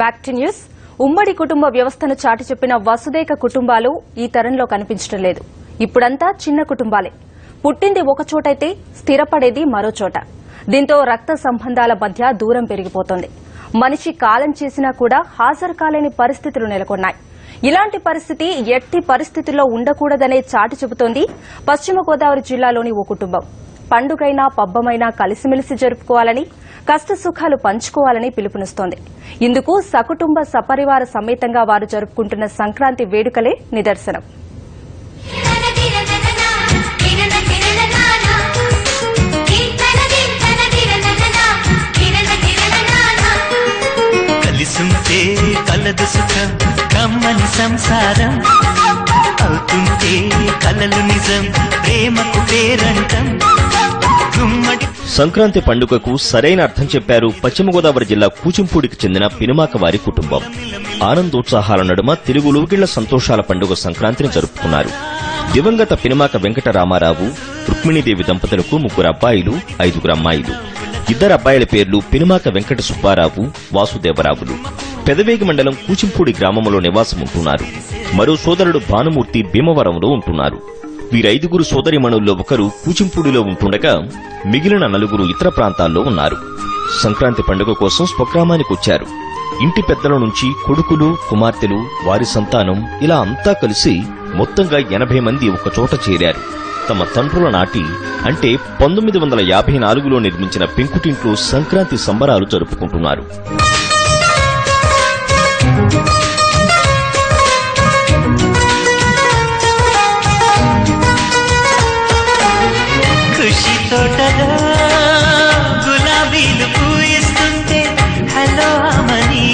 Back to news. ఉమ్మడి కుటుంబ వ్యవస్థను చాటి చెప్పిన వసుదైక కుటుంబాలు ఈ తరంలో కనిపించడం లేదు. ఇప్పుడంతా చిన్న కుటుంబాలే. పుట్టింది ఒక చోటైతే స్థిరపడేది మరో చోట. దీంతో రక్త సంబంధాల మధ్య దూరం పెరిగిపోతోంది. మనిషి కాలం చేసినా కూడా హాజరు కాలేని పరిస్థితులు నెలకొన్నాయి. ఇలాంటి పరిస్థితి ఎట్టి పరిస్థితుల్లో ఉండకూడదనే చాటి చెబుతోంది పశ్చిమ గోదావరి జిల్లాలోని ఓ కుటుంబం. పండుగైనా పబ్బమైనా కలిసిమెలిసి జరుపుకోవాలని, కష్టసుఖాలు పంచుకోవాలని పిలుపునిస్తోంది. ఇందుకు సకుటుంబ సపరివార సమేతంగా వారు జరుపుకుంటున్న సంక్రాంతి వేడుకలే నిదర్శనం. కలిసుంటే కలదు సుఖం, కమ్మని సంసారం అవుతుంటే కలలు నిజం, ప్రేమకు పేరంటం. సంక్రాంతి పండుగకు సరైన అర్థం చెప్పారు పశ్చిమ గోదావరి జిల్లా కూచింపూడికి చెందిన పినుమాక వారి కుటుంబం. ఆనందోత్సాహాల నడుమ తెలుగు లోకిళ్ల సంతోషాల పండుగ సంక్రాంతిని జరుపుకున్నారు. దివంగత పినుమాక వెంకట రామారావు, రుక్మిణీదేవి దంపతులకు 3 అబ్బాయిలు, 5 అమ్మాయిలు. 2 అబ్బాయిల పేర్లు పినుమాక వెంకట సుబ్బారావు, వాసుదేవరావులు. పెదవేగి మండలం కూచింపూడి గ్రామంలో నివాసముంటున్నారు. మరో సోదరుడు భానుమూర్తి భీమవరంలో ఉంటున్నారు. వీరైదుగురు సోదరిమణుల్లో ఒకరు కూచింపూడిలో ఉంటుండగా మిగిలిన 4 ఇతర ప్రాంతాల్లో ఉన్నారు. సంక్రాంతి పండుగ కోసం స్వగ్రామానికి వచ్చారు. ఇంటి పెద్దల నుంచి కొడుకులు, కుమార్తెలు, వారి సంతానం ఇలా అంతా కలిసి మొత్తంగా 80 మంది ఒకచోట చేరారు. తమ తండ్రుల నాటి అంటే 1954లో నిర్మించిన పెంకుటింట్లో సంక్రాంతి సంబరాలు జరుపుకుంటున్నారు. తోటలో గులాబీలు పూయిస్తుంటే హలో అమని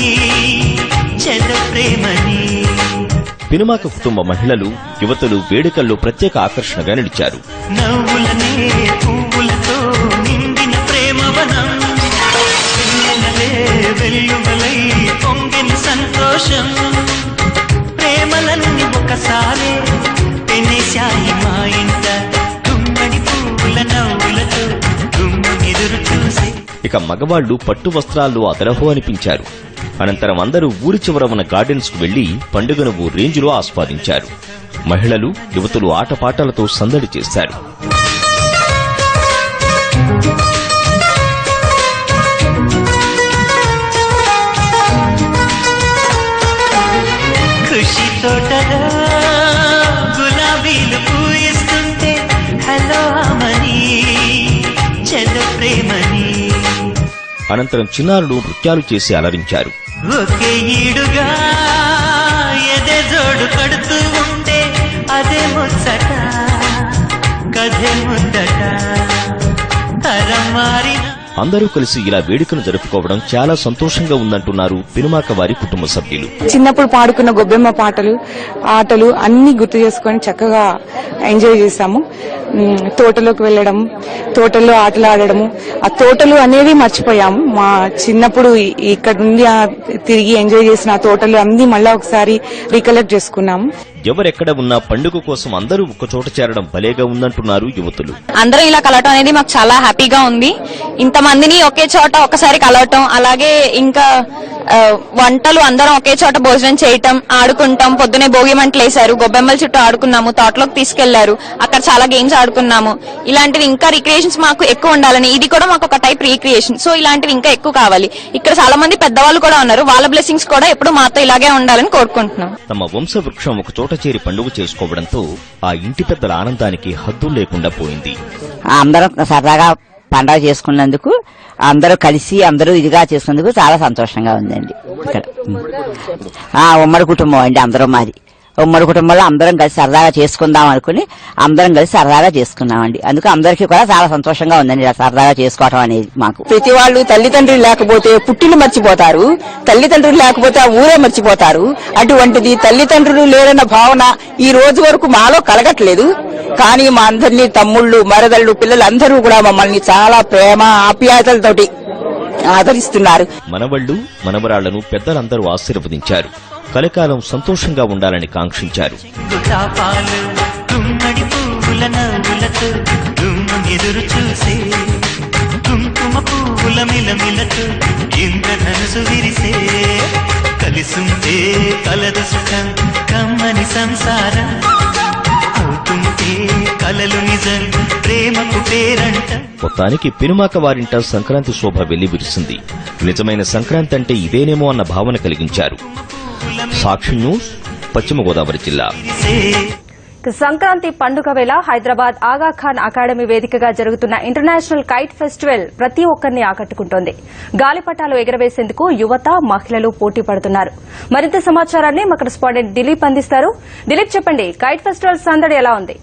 చెల్ల ప్రేమని. పినుమాక కుటుంబ మహిళలు, యువతులు వేడుకల్లో ప్రత్యేక ఆకర్షణగా నిలిచారు. నవ్వులనే పువ్వులతో నిండిన ప్రేమవనం, వెల్లువలై పొంగిన సంతోషం. ప్రేమలన్నీ ఒకసారి పెనేశాయి మా ఇంట, ఇక మగవాళ్లు పట్టు వస్త్రాల్లో అదరహో అనిపించారు. అనంతరం అందరూ ఊరి చివర ఉన్న గార్డెన్స్ కు వెళ్లి పండుగను ఓ రేంజ్లో ఆస్వాదించారు. మహిళలు, యువతులు ఆటపాటలతో సందడి చేశారు. ఖుషి తోటలో గులాబీలు పూయిస్తుంటే హలో అమని చెల్ల ప్రేమని. అనంతరం చిన్నారులు నృత్యాలు చేసి అలరించారు. ఒకే ఈడుగా ఎదే జోడు కడుతూ ఉంటే అదే ముచ్చట, కథే ముద్దట, తరం మారిన. అందరూ కలిసి ఇలా వేడుకను జరుపుకోవడం చాలా సంతోషంగా ఉందంటున్నారు పినుమాక వారి కుటుంబ సభ్యులు. చిన్నప్పుడు పాడుకున్న గొబ్బెమ్మ పాటలు, ఆటలు అన్ని గుర్తు చేసుకుని చక్కగా ఎంజాయ్ చేశాము. తోటలోకి వెళ్లడం, తోటల్లో ఆటలు ఆడడము, ఆ తోటలు అనేది మర్చిపోయాము. మా చిన్నప్పుడు ఇక్కడ నుండి తిరిగి ఎంజాయ్ చేసిన ఆ తోటలు అన్ని మళ్ళా ఒకసారి రీకలెక్ట్ చేసుకున్నాము. ఎవరెక్కడ ఉన్నా పండుగ కోసం అందరూ ఒక్కచోట చేరడం భలేగా ఉందంటున్నారు యువతులు. అందరం ఇలా కలవటం అనేది మాకు చాలా హ్యాపీగా ఉంది. ఇంతమందిని ఒకే చోట ఒకసారి కలవటం, అలాగే ఇంకా వంటలు అందరం ఒకే చోట భోజనం చేయటం, ఆడుకుంటాం. పొద్దునే భోగి మంటలు వేశారు, గొబ్బెమ్మల చుట్టూ ఆడుకున్నాము, తోటలోకి తీసుకెళ్లారు, అక్కడ చాలా గేమ్స్ ఆడుకున్నాము. ఇలాంటివి ఇంకా రిక్రియేషన్స్ మాకు ఎక్కువ ఉండాలని, ఇది కూడా మాకు ఒక టైప్ రిక్రియేషన్. సో ఇలాంటివి ఇంకా ఎక్కువ కావాలి. ఇక్కడ చాలా మంది పెద్దవాళ్ళు కూడా ఉన్నారు, వాళ్ళ బ్లెస్సింగ్స్ కూడా ఎప్పుడు మాతో ఇలాగే ఉండాలని కోరుకుంటున్నాం. తమ వంశవృక్షం ఒక చోట చేరి పండుగ చేసుకోవడంతో ఆ ఇంటి పెద్దల ఆనందానికి హద్దులు లేకుండా పోయింది. అందరం సరదాగా పండుగ చేసుకున్నందుకు, అందరూ కలిసి అందరూ ఇదిగా చేసుకున్నందుకు చాలా సంతోషంగా ఉందండి. ఇక్కడ ఉమ్మడి కుటుంబం అండి, అందరం మాది ఉమ్మడి కుటుంబంలో అందరం కలిసి సరదాగా చేసుకుందాం అనుకుని అందరం కలిసి సరదాగా చేసుకున్నామండి. అందుకు అందరికీ కూడా చాలా సంతోషంగా ఉందండి సరదాగా చేసుకోవటం అనేది. మాకు ప్రతి వాళ్ళు తల్లిదండ్రులు లేకపోతే పుట్టిన మర్చిపోతారు, తల్లిదండ్రులు లేకపోతే ఆ ఊరే మర్చిపోతారు. అటువంటిది తల్లిదండ్రులు లేరన్న భావన ఈ రోజు వరకు మాలో కలగట్లేదు. కానీ మా అందరినీ తమ్ముళ్ళు, మరదళ్ళు, పిల్లలందరూ కూడా మమ్మల్ని చాలా ప్రేమ ఆప్యాయతలతోటి ఆదరిస్తున్నారు. మనవళ్లు, మనవరాళ్లను పెద్దలందరూ ఆశీర్వదించారు. కలకాలం సంతోషంగా ఉండాలని కాంక్షించారు. ఎదురు చూసే కుంకుమ పువ్వుల మిలమిలతో ఇంద్రధనుసు విరిసే కలిసుంటే కలదు సుఖం కమ్మని సంసారం అవుతుంటే కలలు నిజం ప్రేమకు పేరంట. మొత్తానికి పినుమాక వారింట సంక్రాంతి శోభ వెల్లివిరిసింది. నిజమైన సంక్రాంతి అంటే ఇదేనేమో అన్న భావన కలిగించారు. సాక్షి న్యూస్, పశ్చిమ గోదావరి జిల్లా. సంక్రాంతి పండుగ వేళ హైదరాబాద్ ఆగాఖాన్ అకాడమీ వేదికగా జరుగుతున్న ఇంటర్నేషనల్ కైట్ ఫెస్టివల్ ప్రతి ఒక్కరిని ఆకట్టుకుంటోంది. గాలిపటాలు ఎగరవేసేందుకు యువత, మహిళలు పోటీ పడుతున్నారు. మరింత సమాచారాన్ని మా కరెస్పాండెంట్ దిలీప్ అందిస్తారు. దిలీప్, చెప్పండి, కైట్ ఫెస్టివల్ సందడి ఎలా ఉంది?